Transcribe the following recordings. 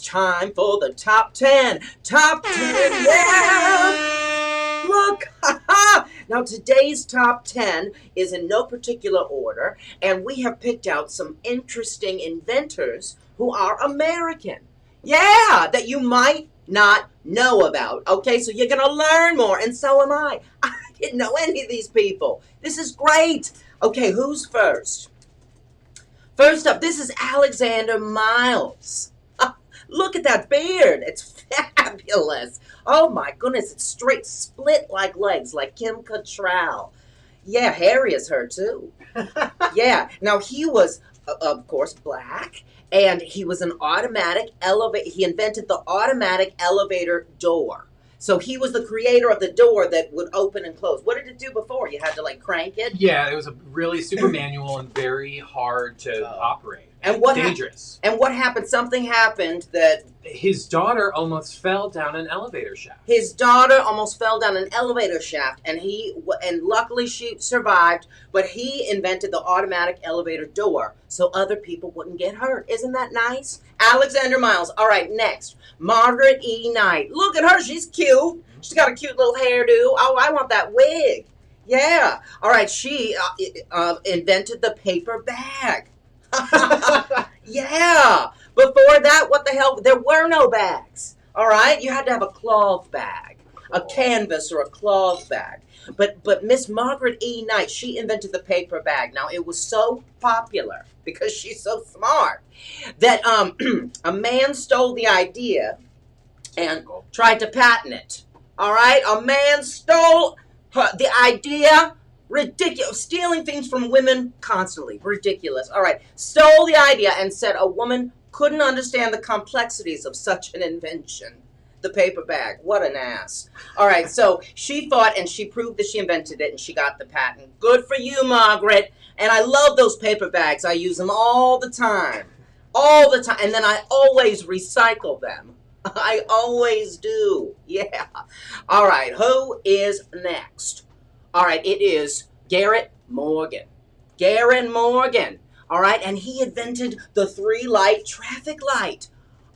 time for the top 10. Top 10, yeah! Look! Now, today's top 10 is in no particular order, and we have picked out some interesting inventors who are American. Yeah, that you might not know about. Okay, so you're going to learn more, and so am I. I didn't know any of these people. This is great. Okay, who's first? First up, this is Alexander Miles. Look at that beard. It's fabulous. Oh, my goodness. It's straight split like legs, like Kim Cattrall. Yeah, hairy as her, too. Yeah. Now, he was, of course, black, and he was an automatic elevator. He invented the automatic elevator door. So he was the creator of the door that would open and close. What did it do before? You had to, like, crank it? Yeah, it was a really super manual and very hard to operate. And what dangerous. And what happened? Something happened that... His daughter almost fell down an elevator shaft. His daughter almost fell down an elevator shaft, and luckily she survived, but he invented the automatic elevator door so other people wouldn't get hurt. Isn't that nice? Alexander Miles. All right, next. Margaret E. Knight. Look at her. She's cute. She's got a cute little hairdo. Oh, I want that wig. Yeah. All right, she invented the paper bag. Yeah. Before that, what the hell? There were no bags. All right? You had to have a cloth bag, a canvas or a cloth bag. But Miss Margaret E. Knight, she invented the paper bag. Now, it was so popular because she's so smart that a man stole the idea and tried to patent it. All right? A man stole the idea. Ridiculous. Stealing things from women constantly. Ridiculous. All right. Stole the idea and said a woman couldn't understand the complexities of such an invention. The paper bag. What an ass. All right. So she fought and she proved that she invented it and she got the patent. Good for you, Margaret. And I love those paper bags. I use them all the time. All the time. And then I always recycle them. I always do. Yeah. All right. Who is next? All right, it is Garrett Morgan. Garrett Morgan. All right, and he invented the 3-light traffic light.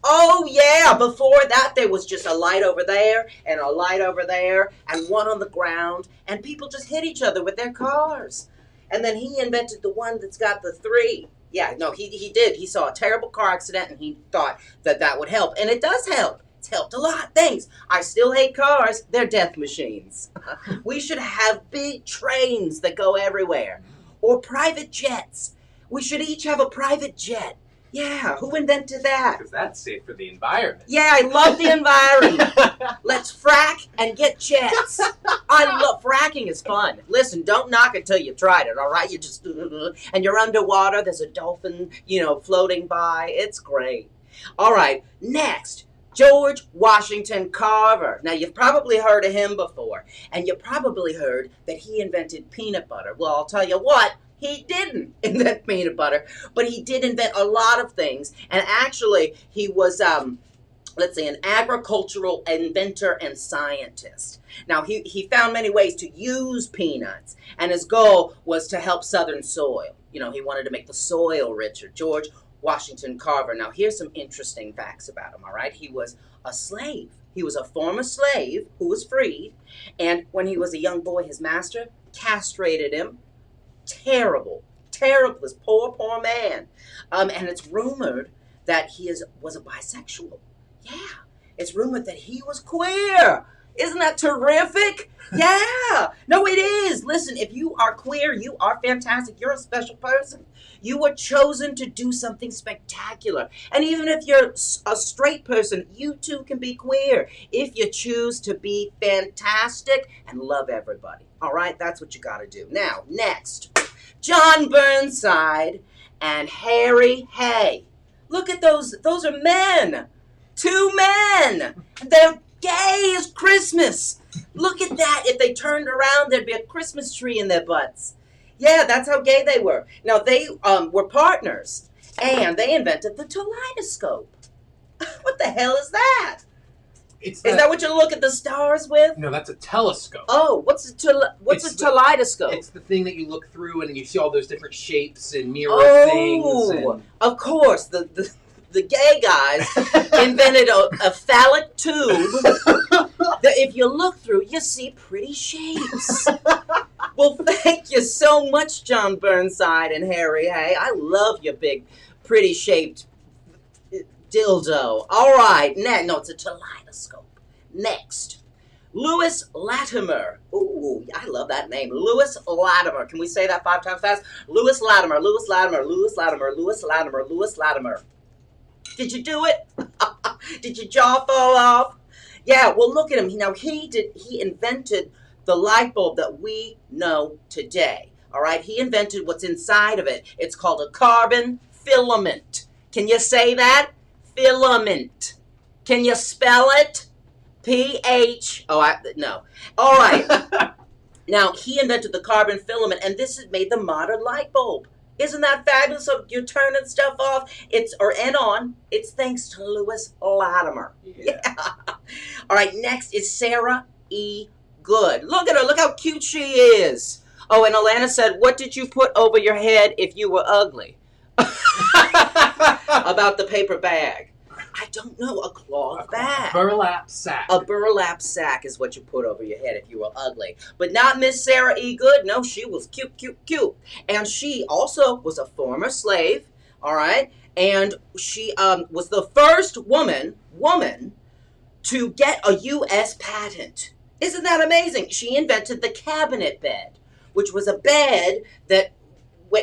Oh, yeah. Before that, there was just a light over there and a light over there and one on the ground, and people just hit each other with their cars. And then he invented the one that's got the 3. Yeah, no, he did. He saw a terrible car accident, and he thought that would help. And it does help. It's helped a lot. Thanks. I still hate cars. They're death machines. We should have big trains that go everywhere. Or private jets. We should each have a private jet. Yeah, who invented that? Because that's safe for the environment. Yeah, I love the environment. Let's frack and get jets. I love fracking is fun. Listen, don't knock it till you tried it, all right? You just, and you're underwater. There's a dolphin, floating by. It's great. All right, next. George Washington Carver. Now, you've probably heard of him before, and you probably heard that he invented peanut butter. Well, I'll tell you what, he didn't invent peanut butter, but he did invent a lot of things, and actually, he was, an agricultural inventor and scientist. Now, he found many ways to use peanuts, and his goal was to help southern soil. He wanted to make the soil richer. George Washington Carver. Now, here's some interesting facts about him, all right? He was a slave. He was a former slave who was freed, and when he was a young boy, his master castrated him. Terrible. This poor man. And it's rumored that he was a bisexual. Yeah. It's rumored that he was queer. Isn't that terrific? Yeah. No, it is. Listen, if you are queer, you are fantastic. You're a special person. You were chosen to do something spectacular. And even if you're a straight person, you too can be queer if you choose to be fantastic and love everybody. All right? That's what you got to do. Now, next, John Burnside and Harry Hay. Look at those. Those are men. 2 men. They're gay as Christmas. Look at that. If they turned around, there'd be a Christmas tree in their butts. Yeah, that's how gay they were. Now, they were partners, and they invented the kaleidoscope. What the hell is that? Is that what you look at the stars with? No, that's a telescope. Oh, what's a kaleidoscope? It's the thing that you look through and you see all those different shapes and mirror things. Of course, the the gay guys invented a phallic tube that if you look through, you see pretty shapes. Well, thank you so much, John Burnside and Harry. Hey, I love your big, pretty shaped dildo. All right, no, it's a kaleidoscope. Next. Louis Latimer. Ooh, I love that name. Louis Latimer. Can we say that 5 times fast? Louis Latimer, Louis Latimer, Louis Latimer, Louis Latimer, Louis Latimer. Did you do it? Did your jaw fall off? Yeah, well, look at him. Now, he invented the light bulb that we know today. All right, he invented what's inside of it. It's called a carbon filament. Can you say that? Filament. Can you spell it? No. All right. Now, he invented the carbon filament, and this has made the modern light bulb. Isn't that fabulous? So you're turning stuff off, and on. It's thanks to Louis Latimer. Yeah. All right, next is Sarah E. Good. Look at her. Look how cute she is. Oh, and Alana said, what did you put over your head if you were ugly? About the paper bag. I don't know. A cloth bag. Burlap sack. A burlap sack is what you put over your head if you were ugly. But not Miss Sarah E. Good. No, she was cute, cute, cute. And she also was a former slave. All right. And she was the first woman to get a U.S. patent. Isn't that amazing? She invented the cabinet bed, which was a bed that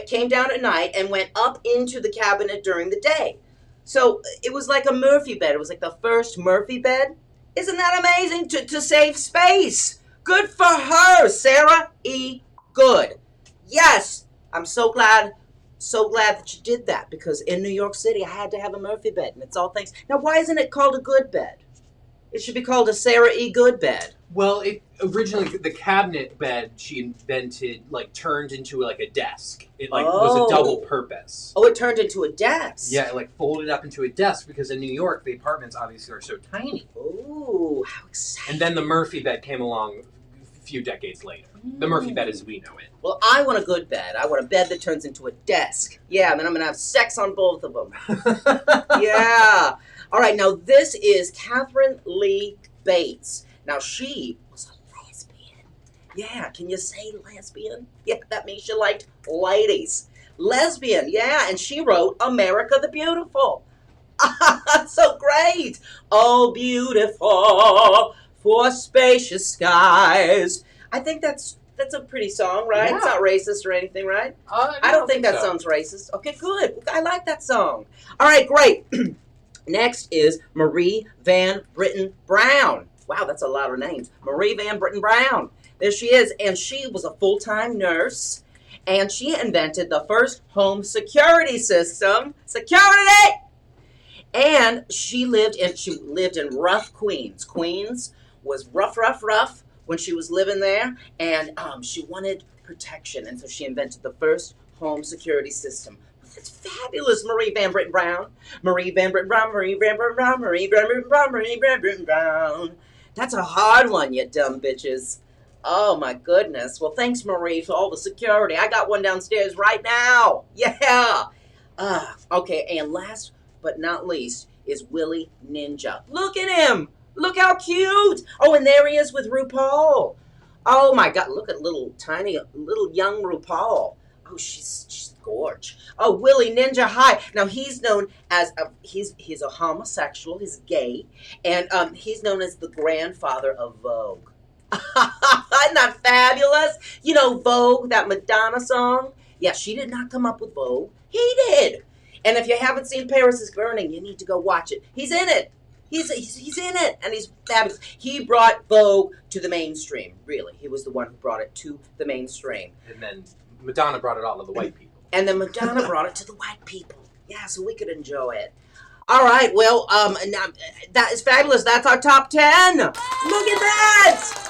came down at night and went up into the cabinet during the day. So it was like a Murphy bed. It was like the first Murphy bed. Isn't that amazing? To save space. Good for her, Sarah E. Good. Yes, I'm so glad that you did that, because in New York City I had to have a Murphy bed, and it's all thanks. Now, why isn't it called a good bed? It should be called a Sarah E. Good bed. Well, originally the cabinet bed she invented turned into a desk. It was a double purpose. Oh, it turned into a desk. Yeah, it folded up into a desk because in New York the apartments obviously are so tiny. Ooh, how exciting! And then the Murphy bed came along a few decades later. The Murphy bed as we know it. Well, I want a good bed. I want a bed that turns into a desk. Yeah, and then I'm gonna have sex on both of them. Yeah. All right. Now this is Katherine Lee Bates. Now, she was a lesbian. Yeah, can you say lesbian? Yeah, that means she liked ladies. Lesbian, yeah, and she wrote America the Beautiful. So great. Oh, beautiful for spacious skies. I think that's a pretty song, right? Yeah. It's not racist or anything, right? I don't think that sounds racist. Okay, good. I like that song. All right, great. Next is Marie Van Britton Brown. Wow, that's a lot of names. Marie Van Britton Brown. There she is. And she was a full-time nurse. And she invented the first home security system. Security! And she lived in rough Queens. Queens was rough when she was living there. And she wanted protection. And so she invented the first home security system. That's fabulous, Marie Van Britton Brown. Marie Van Britton Brown, Marie Van Britton Brown, Marie Van Britton Brown, Marie Van Britton Brown. That's a hard one, you dumb bitches. Oh, my goodness. Well, thanks, Marie, for all the security. I got one downstairs right now. Yeah. Okay, and last but not least is Willie Ninja. Look at him. Look how cute. Oh, and there he is with RuPaul. Oh, my God. Look at little young RuPaul. Oh, she's gorge. Oh, Willie Ninja, hi. Now, he's known as, he's a homosexual, he's gay, and he's known as the grandfather of Vogue. Isn't that fabulous? You know Vogue, that Madonna song? Yeah, she did not come up with Vogue. He did. And if you haven't seen Paris is Burning, you need to go watch it. He's in it. He's in it, and he's fabulous. He brought Vogue to the mainstream, really. He was the one who brought it to the mainstream. And then Madonna brought it all to the white people. And then Madonna brought it to the white people. Yeah, so we could enjoy it. All right, well, that is fabulous. That's our top 10. Look at that.